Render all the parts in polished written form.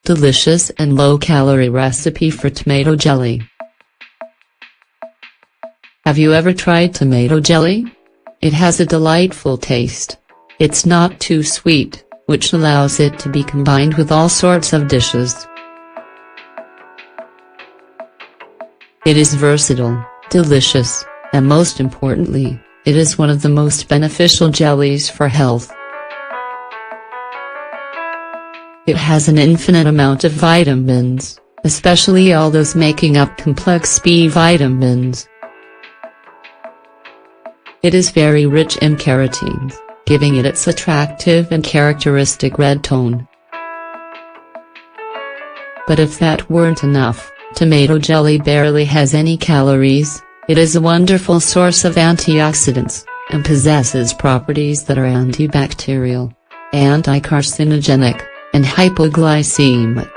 delicious and low-calorie recipe for tomato jelly. Have you ever tried tomato jelly? It has a delightful taste. It's not too sweet, which allows it to be combined with all sorts of dishes. It is versatile, delicious, and most importantly, it is one of the most beneficial jellies for health. It has an infinite amount of vitamins, especially all those making up complex B vitamins. It is very rich in carotene, giving it its attractive and characteristic red tone. But if that weren't enough, tomato jelly barely has any calories. It is a wonderful source of antioxidants, and possesses properties that are antibacterial, anti-carcinogenic, and hypoglycemic.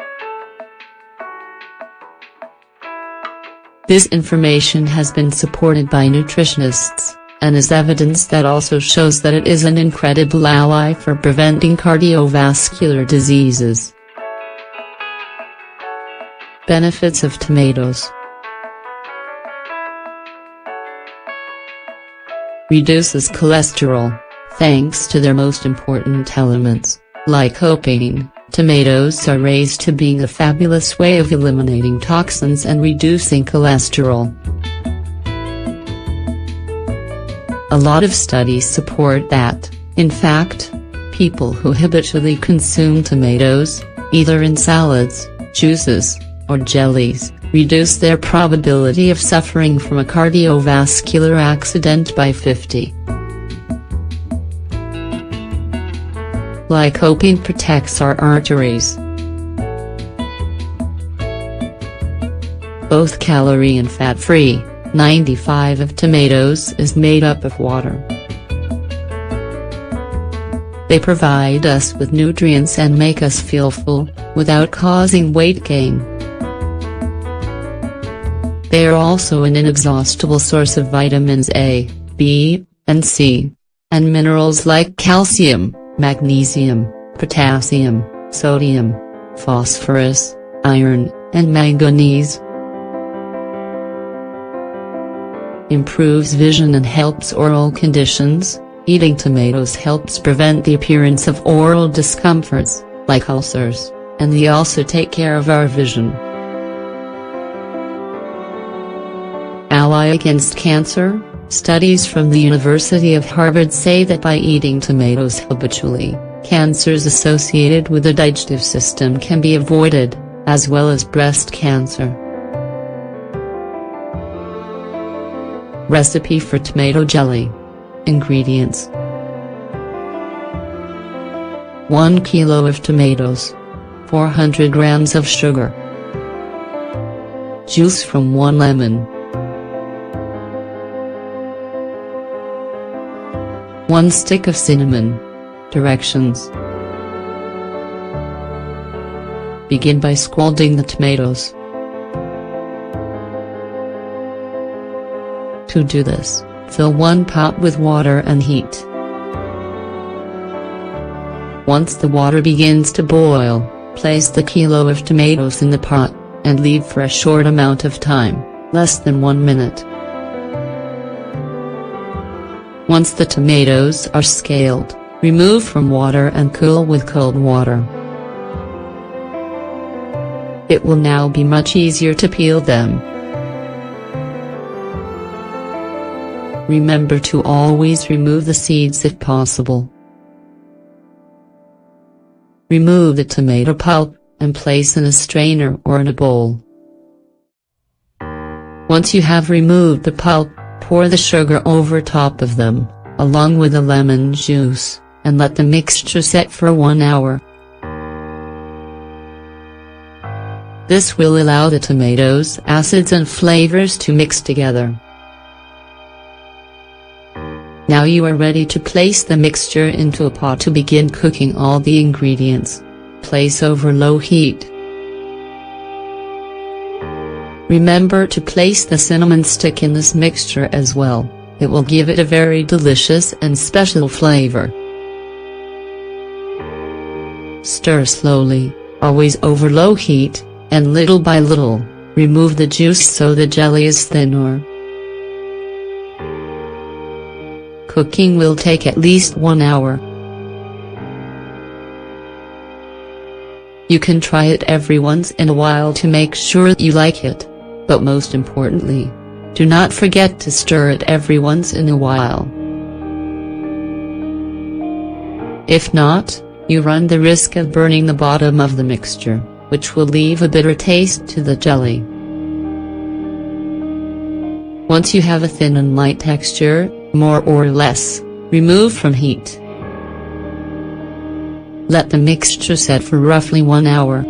This information has been supported by nutritionists, and is evidence that also shows that it is an incredible ally for preventing cardiovascular diseases. Benefits of tomatoes. Reduces cholesterol, thanks to their most important elements, lycopene. Tomatoes are raised to being a fabulous way of eliminating toxins and reducing cholesterol. A lot of studies support that, in fact, people who habitually consume tomatoes, either in salads, juices, or jellies, reduce their probability of suffering from a cardiovascular accident by 50. Lycopene protects our arteries. Both calorie and fat-free, 95% of tomatoes is made up of water. They provide us with nutrients and make us feel full, without causing weight gain. They are also an inexhaustible source of vitamins A, B, and C, and minerals like calcium, magnesium, potassium, sodium, phosphorus, iron, and manganese. Improves vision and helps oral conditions. Eating tomatoes helps prevent the appearance of oral discomforts, like ulcers, and they also take care of our vision. Ally against cancer. Studies from the University of Harvard say that by eating tomatoes habitually, cancers associated with the digestive system can be avoided, as well as breast cancer. Recipe for tomato jelly. Ingredients: 1 kilo of tomatoes, 400 grams of sugar, juice from 1 lemon, 1 stick of cinnamon. Directions: begin by scalding the tomatoes. To do this, fill 1 pot with water and heat. Once the water begins to boil, place the kilo of tomatoes in the pot, and leave for a short amount of time, less than 1 minute. Once the tomatoes are scaled, remove from water and cool with cold water. It will now be much easier to peel them. Remember to always remove the seeds if possible. Remove the tomato pulp, and place in a strainer or in a bowl. Once you have removed the pulp, pour the sugar over top of them, along with the lemon juice, and let the mixture set for 1 hour. This will allow the tomatoes' acids and flavors to mix together. Now you are ready to place the mixture into a pot to begin cooking all the ingredients. Place over low heat. Remember to place the cinnamon stick in this mixture as well. It will give it a very delicious and special flavor. Stir slowly, always over low heat, and little by little, remove the juice so the jelly is thinner. Cooking will take at least 1 hour. You can try it every once in a while to make sure you like it, but most importantly, do not forget to stir it every once in a while. If not, you run the risk of burning the bottom of the mixture, which will leave a bitter taste to the jelly. Once you have a thin and light texture, more or less, remove from heat. Let the mixture set for roughly 1 hour.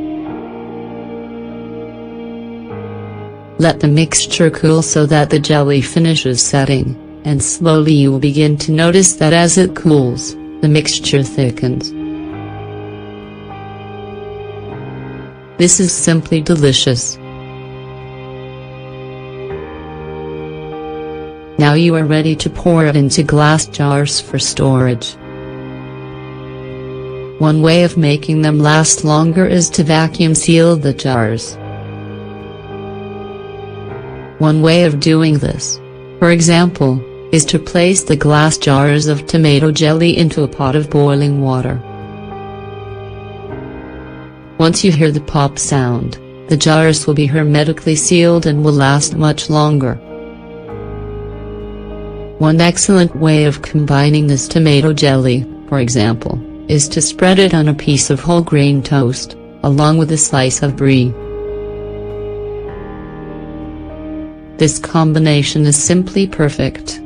Let the mixture cool so that the jelly finishes setting, and slowly you will begin to notice that as it cools, the mixture thickens. This is simply delicious. Now you are ready to pour it into glass jars for storage. One way of making them last longer is to vacuum seal the jars. One way of doing this, for example, is to place the glass jars of tomato jelly into a pot of boiling water. Once you hear the pop sound, the jars will be hermetically sealed and will last much longer. One excellent way of combining this tomato jelly, for example, is to spread it on a piece of whole grain toast, along with a slice of brie. This combination is simply perfect.